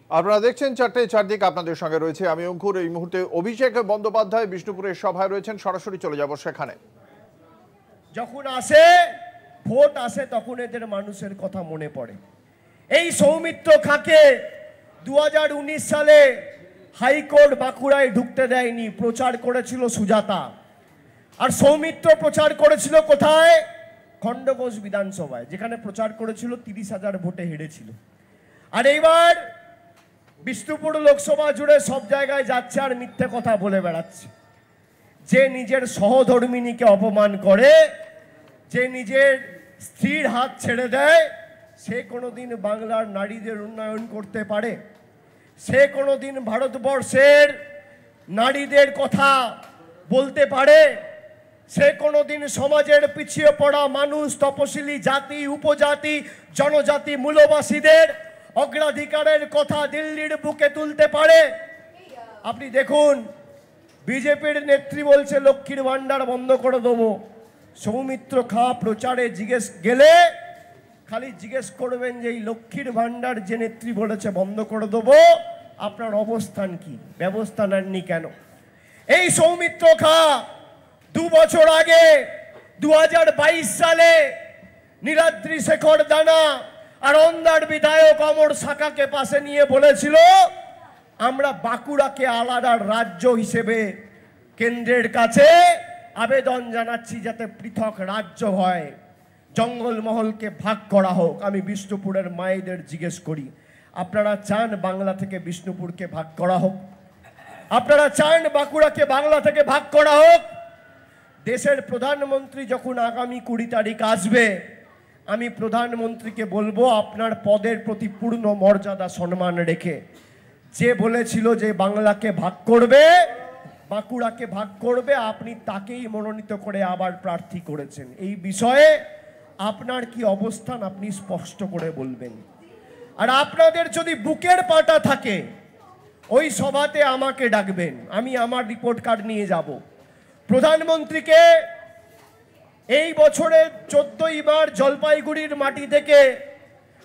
আপনারা দেখছেন চারটে চারদিক, আপনাদের সঙ্গে রয়েছে আমি অঙ্কুর। এই মুহূর্তে অভিষেক বন্দ্যোপাধ্যায় বিষ্ণুপুরের সভায় রয়েছেন, সরাসরি চলে যাব সেখানে। যখন আসে ভোট আসে তখন এদের মানুষের কথা মনে পড়ে। এই সৌমিত্র খাঁকে 2019 সালে হাইকোর্ট বাঁকুড়ায় ঢুকতে দেয়নি, প্রচার করেছিল সুজাতা। আর সৌমিত্র প্রচার করেছিল কোথায়? খণ্ডঘোষ বিধানসভায়, যেখানে প্রচার করেছিল 30,000 ভোটে হেরেছিল। আর এইবার বিষ্ণুপুর লোকসভা জুড়ে সব জায়গায় যাচ্ছে আর মিথ্যে কথা বলে বেড়াচ্ছে। যে নিজের সহধর্মিনীকে অপমান করে, যে নিজের স্ত্রীর হাত ছেড়ে দেয়, সে কোনোদিন বাংলার নারীদের উন্নয়ন করতে পারে? সে কোনোদিন ভারতবর্ষের নারীদের কথা বলতে পারে? সে কোনোদিন সমাজের পিছিয়ে পড়া মানুষ, তপশিলি জাতি, উপজাতি, জনজাতি, মূলবাসীদের অগ্রাধিকারের কথা দিল্লির বুকে তুলতে পারে? আপনি দেখুন, বিজেপির নেত্রী বলছে লক্ষ্মীর ভান্ডার বন্ধ করে দেবো। সৌমিত্র খাঁ প্রচারে গেলে খালি জিজ্ঞেস করবেন যে এই লক্ষ্মীর ভান্ডার যে নেত্রী বলেছে বন্ধ করে দেবো, আপনার অবস্থান কি? ব্যবস্থা নেননি কেন? এই সৌমিত্র খাঁ 2 বছর আগে 2022 সালে নীলাদ্রি শেখর দানা আর অন্ধ্র বিধায়ক অমর সাকাকে পাশে নিয়ে বলেছিল আমরা বাঁকুড়াকে আলাদা রাজ্য হিসেবে কেন্দ্রের কাছে আবেদন জানাচ্ছি যাতে পৃথক রাজ্য হয়, জঙ্গলমহলকে ভাগ করা হোক। আমি বিষ্ণুপুরের মায়েদের জিজ্ঞেস করি, আপনারা চান বাংলা থেকে বিষ্ণুপুরকে ভাগ করা হোক? আপনারা চান বাঁকুড়াকে বাংলা থেকে ভাগ করা হোক? দেশের প্রধানমন্ত্রী যখন আগামী 20 তারিখ আসবে, আমি প্রধানমন্ত্রীকে বলবো আপনার পদের প্রতি পূর্ণ মর্যাদা সম্মান রেখে, যে বলেছিল যে বাংলাকে ভাগ করবে, বাঁকুড়াকে ভাগ করবে, আপনি তাকেই মনোনীত করে আবার প্রার্থী করেছেন। এই বিষয়ে আপনার কি অবস্থান আপনি স্পষ্ট করে বলবেন। আর আপনাদের যদি বুকের পাটা থাকে ওই সভাতে আমাকে ডাকবেন, আমি আমার রিপোর্ট কার্ড নিয়ে যাব। প্রধানমন্ত্রীকে এই বছরের 14ই মার্চ জলপাইগুড়ির মাটি থেকে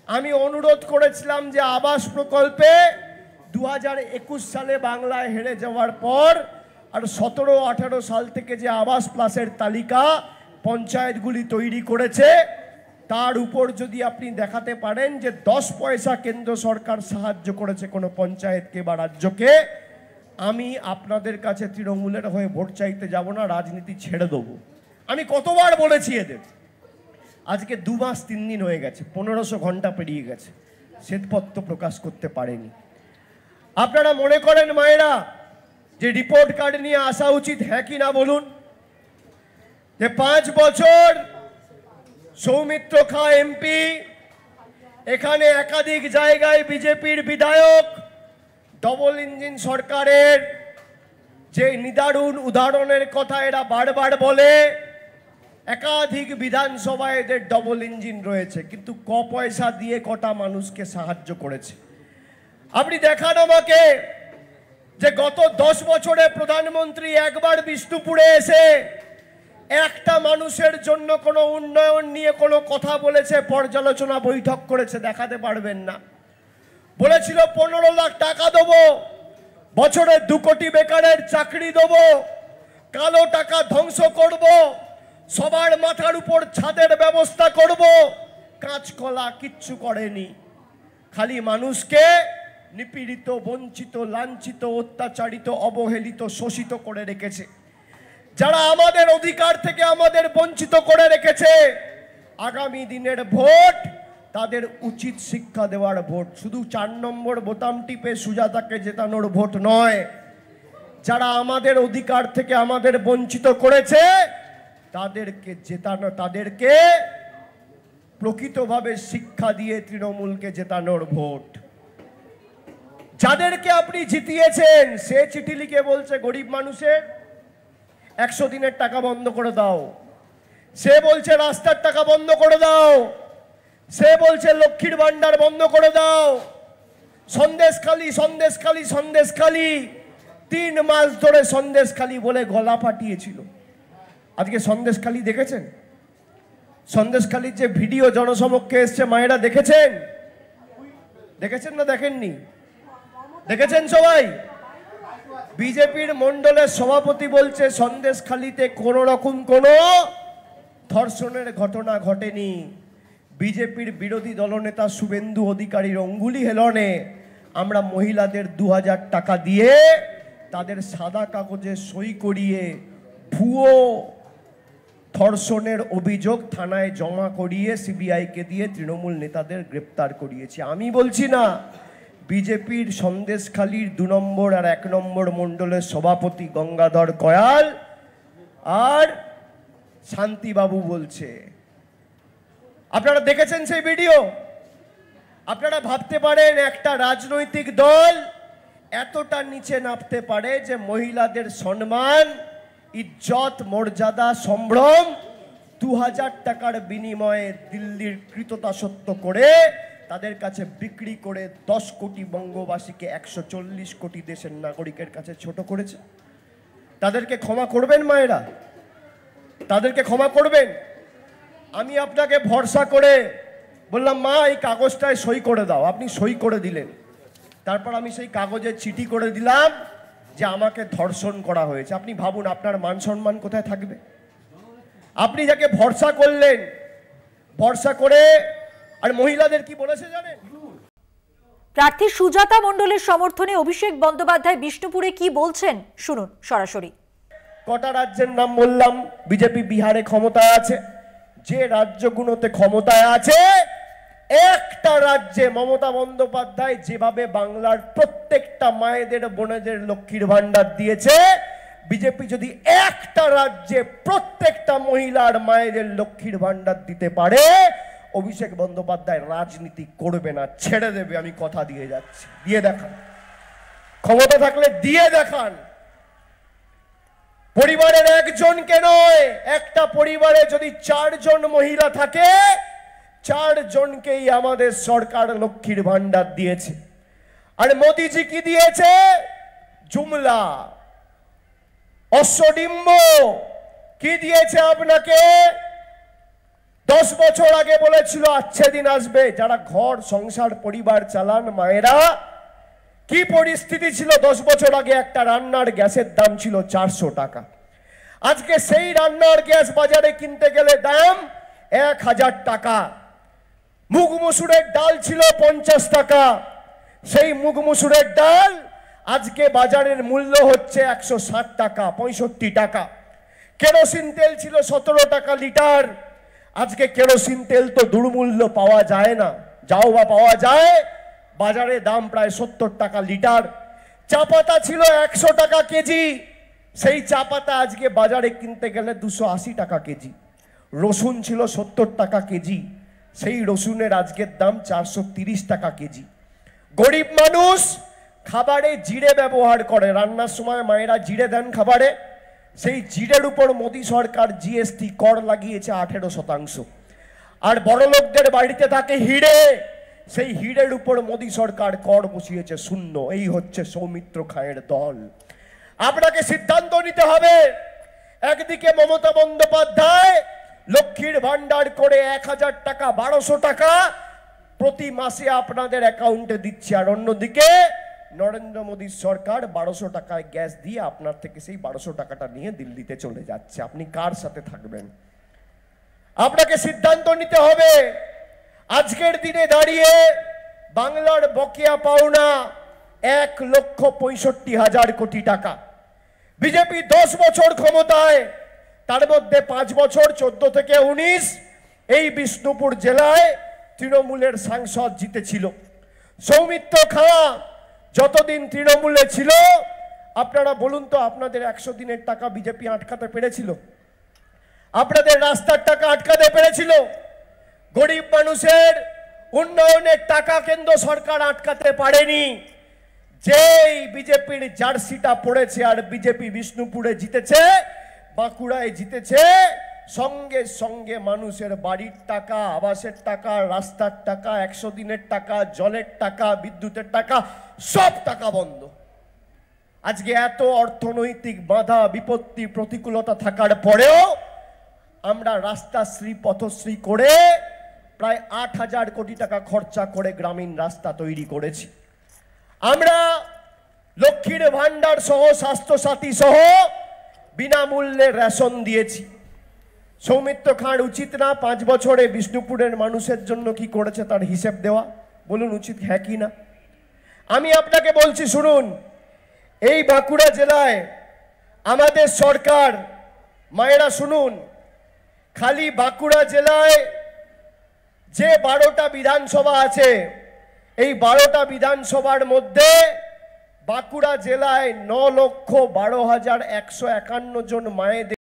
আমি অনুরোধ করেছিলাম যে আবাস প্রকল্পে 2021 সালে বাংলায় হেরে যাওয়ার পর আর 17-18 সাল থেকে যে আবাস প্লাসের তালিকা পঞ্চায়েতগুলি তৈরি করেছে, তার উপর যদি আপনি দেখাতে পারেন যে 10 পয়সা কেন্দ্র সরকার সাহায্য করেছে কোনো পঞ্চায়েতকে বা রাজ্যকে, আমি আপনাদের কাছে তৃণমূলের হয়ে ভোট চাইতে যাব না, রাজনীতি ছেড়ে দেবো। আমি কতবার বলেছি এদের। আজকে 2 মাস 3 দিন হয়ে গেছে, 1500 ঘন্টা পেরিয়ে গেছে, শ্বেতপত্র প্রকাশ করতে পারেনি। আপনারা মনে করেন মায়েরা যে রিপোর্ট কার্ড নিয়ে আসা উচিত, হ্যাঁ কি না বলুন? যে 5 বছর সৌমিত্র খাঁ এমপি, এখানে একাধিক জায়গায় বিজেপির বিধায়ক, ডবল ইঞ্জিন সরকারের যে নিদারুণ উদাহরণের কথা এরা বারবার বলে, একাধিক বিধানসভায় এদের ডবল ইঞ্জিন রয়েছে, কিন্তু পয়সা দিয়ে কটা মানুষকে সাহায্য করেছে আপনি দেখান আমাকে। যে গত 10 বছরে প্রধানমন্ত্রী একবার বিষ্ণুপুরে এসে একটা মানুষের জন্য কোনো উন্নয়ন নিয়ে কোনো কথা বলেছে, পর্যালোচনা বৈঠক করেছে? দেখাতে পারবেন না। বলেছিল 15 লাখ টাকা দেবো, বছরে 2 কোটি বেকারের চাকরি দেবো, কালো টাকা ধ্বংস করব, সবার মাথার উপর ছাদের ব্যবস্থা করব, কাঁচকলা কিচ্ছু করেনি। খালি মানুষকে নিপীড়িত, বঞ্চিত, লাঞ্ছিত, অত্যাচারিত, অবহেলিত, শোষিত করে রেখেছে। যারা আমাদের অধিকার থেকে আমাদের বঞ্চিত করে রেখেছে, আগামী দিনের ভোট তাদের উচিত শিক্ষা দেওয়ার ভোট, শুধু 4 নম্বর বোতাম টিপে সুজাতাকে জেতানোর ভোট নয়। যারা আমাদের অধিকার থেকে আমাদের বঞ্চিত করেছে তাদেরকে জেতানো, তাদেরকে প্রকৃতভাবে শিক্ষা দিয়ে তৃণমূলকে জেতানোর ভোট। যাদেরকে আপনি জিতিয়েছেন সে চিঠি লিখে বলছে গরিব মানুষের 100 দিনের টাকা বন্ধ করে দাও, সে বলছে রাস্তার টাকা বন্ধ করে দাও, সে বলছে লক্ষ্মীর ভান্ডার বন্ধ করে দাও। সন্দেশখালি সন্দেশখালি সন্দেশখালি 3 মাস ধরে সন্দেশখালি বলে গলা ফাটিয়েছিল। আজকে সন্দেশখালি দেখেছেন? সন্দেশখালির যে ভিডিও জনসমক্ষে এসছে মায়েরা দেখেছেন? দেখেছেন না দেখেননি? দেখেছেন সবাই? বিজেপির মণ্ডলের সভাপতি বলছে সন্দেশখালিতে কোনো রকম কোনো ধর্ষণের ঘটনা ঘটেনি। বিজেপির বিরোধী দলনেতা শুভেন্দু অধিকারীর অঙ্গুলি হেলনে আমরা মহিলাদের 2000 টাকা দিয়ে তাদের সাদা কাগজে সই করিয়ে ভুয়ো ধর্ষণের অভিযোগ থানায় জমা করিয়ে সিবিআইকে দিয়ে তৃণমূল নেতাদের গ্রেপ্তার করিয়েছি। আমি বলছি না, বিজেপির সন্দেশখালির 2 নম্বর আর 1 নম্বর মণ্ডলের সভাপতি গঙ্গাধর কয়াল আর শান্তিবাবু বলছে। আপনারা দেখেছেন সেই ভিডিও? আপনারা ভাবতে পারেন একটা রাজনৈতিক দল এতটা নিচে নামতে পারে যে মহিলাদের সম্মান, ইজ্জত, মর্যাদা, সম্ভ্রম 2000 টাকার বিনিময়ে দিল্লির কৃতদাসত্ব করে তাদের কাছে বিক্রি করে 10 কোটি বঙ্গবাসীকে 140 কোটি দেশের নাগরিকের কাছে ছোট করেছে। তাদেরকে ক্ষমা করবেন মায়েরা? তাদেরকে ক্ষমা করবেন? আমি আপনাকে ভরসা করে বললাম, মা এই কাগজটায় সই করে দাও। আপনি সই করে দিলেন। তারপর আমি সেই কাগজে চিঠি করে দিলাম যে আমাকে ধর্ষণ করা হয়েছে। আপনি ভাবুন আপনার মান সম্মান কোথায় থাকবে? আপনি যাকে ভরসা করলেন, ভরসা করে, আর মহিলাদের কি বলেছে জানেন? প্রার্থী সুজাতা মণ্ডলের সমর্থনে অভিষেক বন্দ্যোপাধ্যায় বিষ্ণুপুরে কি বলছেন শুনুন সরাসরি। কটা রাজ্যের নাম বললাম? বিজেপি বিহারে ক্ষমতায় আছে। যে রাজ্যগুলোতে ক্ষমতায় আছে, একটা রাজ্যে মমতা বন্দ্যোপাধ্যায় যেভাবে বাংলার প্রত্যেকটা মায়েদের বোনেদের লক্ষ্মীর ভান্ডার দিয়েছে, বিজেপি যদি একটা রাজ্যে প্রত্যেকটা মহিলার মায়েদের লক্ষ্মীর ভান্ডার দিতে পারে, অভিষেক বন্দ্যোপাধ্যায় রাজনীতি করবে না, ছেড়ে দেবে। আমি কথা দিয়ে যাচ্ছি। দিয়ে দেখান, ক্ষমতা থাকলে দিয়ে দেখান। পরিবারের একজনকে নয়, একটা পরিবারে যদি 4 জন মহিলা থাকে, 4 জনকেই আমাদের সরকার লক্ষ্মীর ভান্ডার দিয়েছে। আর মোদিজি কি দিয়েছে? জুমলা, অশ্বডিম্ব। কি দিয়েছে আপনাকে? 10 বছর আগে বলেছিল আচ্ছা দিন আসবে। যারা ঘর সংসার পরিবার চালান মায়েরা, কি পরিস্থিতি ছিল 10 বছর আগে? একটা রান্নার গ্যাসের দাম ছিল 400 টাকা। আজকে সেই রান্নার গ্যাস বাজারে কিনতে গেলে দাম 1000 টাকা। মুগ মসুরের ডাল ছিল 50 টাকা। সেই মুগ মসুরের ডাল আজকে বাজারের মূল্য হচ্ছে 160 টাকা, 65 টাকা। কেরোসিন তেল ছিল 17 টাকা লিটার। আজকে কেরোসিন তেল তো দুর্মূল্য, পাওয়া যায় না। যাও বা পাওয়া যায়, বাজারে দাম প্রায় 70 টাকা লিটার। চা পাতা ছিল 100 টাকা কেজি। সেই চা পাতা আজকে বাজারে কিনতে গেলে 280 টাকা কেজি। রসুন ছিল 70 টাকা কেজি। সেই রসুনের আজকের দাম 430 টাকা কেজি। গরিব মানুষ খাবারে জিরে ব্যবহার করে, রান্নার সময় মায়েরা জিরে দেন খাবারে। সেই জিরের উপর মোদী সরকার জিএসটি কর লাগিয়েছে 18%। আর বড় লোকদের বাড়িতে থাকে হিরে, সেই হিরের উপর মোদী সরকার কর বসিয়েছে 0। এই হচ্ছে সৌমিত্র খায়ের দল। আপনাকে সিদ্ধান্ত নিতে হবে। একদিকে মমতা বন্দ্যোপাধ্যায় লক্ষ্মীর ভান্ডার করে 1000 টাকা, 1200 টাকা প্রতি মাসে আপনাদের অ্যাকাউন্টে দিচ্ছে, আর অন্যদিকে নরেন্দ্র মোদীর সরকার 1200 টাকায় গ্যাস দিয়ে আপনার থেকে সেই 1200 টাকাটা নিয়ে দিল্লিতে চলে যাচ্ছে। আপনি কার সাথে থাকবেন? আপনাকে সিদ্ধান্ত নিতে হবে। আজকের দিনে দাঁড়িয়ে বাংলার বকেয়া পাওনা 1,65,000 কোটি টাকা। বিজেপি 10 বছর ক্ষমতায়, তার মধ্যে 5 বছর 14 থেকে 19 এই বিষ্ণুপুর জেলায় তৃণমূলের সাংসদ জিতেছিল। সৌমিত্র খাঁ যতদিন তৃণমূলে ছিল, আপনারা বলুন তো, আপনাদের 100 দিনের টাকা বিজেপি আটকাতে পেরেছিল? আপনাদের রাস্তার টাকা আটকাতে পেরেছিল? গরিব মানুষের উন্নয়নের টাকা কেন্দ্র সরকার আটকাতে পারেনি। যেই বিজেপির জার্সিটা পড়েছে আর বিজেপি বিষ্ণুপুরে জিতেছে, বাঁকুড়ায় জিতেছে, সঙ্গে সঙ্গে মানুষের বাড়ির টাকা, আবাসের টাকা, রাস্তার টাকা, 100 দিনের টাকা, জলের টাকা, বিদ্যুতের টাকা, সব টাকা বন্ধ। আজকে এত অর্থনৈতিক বাধা বিপত্তি প্রতিকূলতা থাকার পরেও আমরা রাস্তাশ্রী পথশ্রী করে প্রায় 8000 কোটি টাকা খরচা করে গ্রামীণ রাস্তা তৈরি করেছি। আমরা লক্ষ্মীর ভান্ডার সহ স্বাস্থ্যসাথী সহ বিনামূল্যে রেশন দিয়েছি। সৌমিত্র খাঁর উচিত না 5 বছরে বিষ্ণুপুরের মানুষের জন্য কি করেছে তার হিসেব দেওয়া? বলুন উচিত হ্যাঁ কি না? আমি আপনাকে বলছি শুনুন, এই বাঁকুড়া জেলায় আমাদের সরকার, মায়েরা শুনুন, খালি বাঁকুড়া জেলায় যে 12টা বিধানসভা আছে, এই 12টা বিধানসভার মধ্যে বাঁকুড়া জেলায় 9,12,151 জন মায়েদের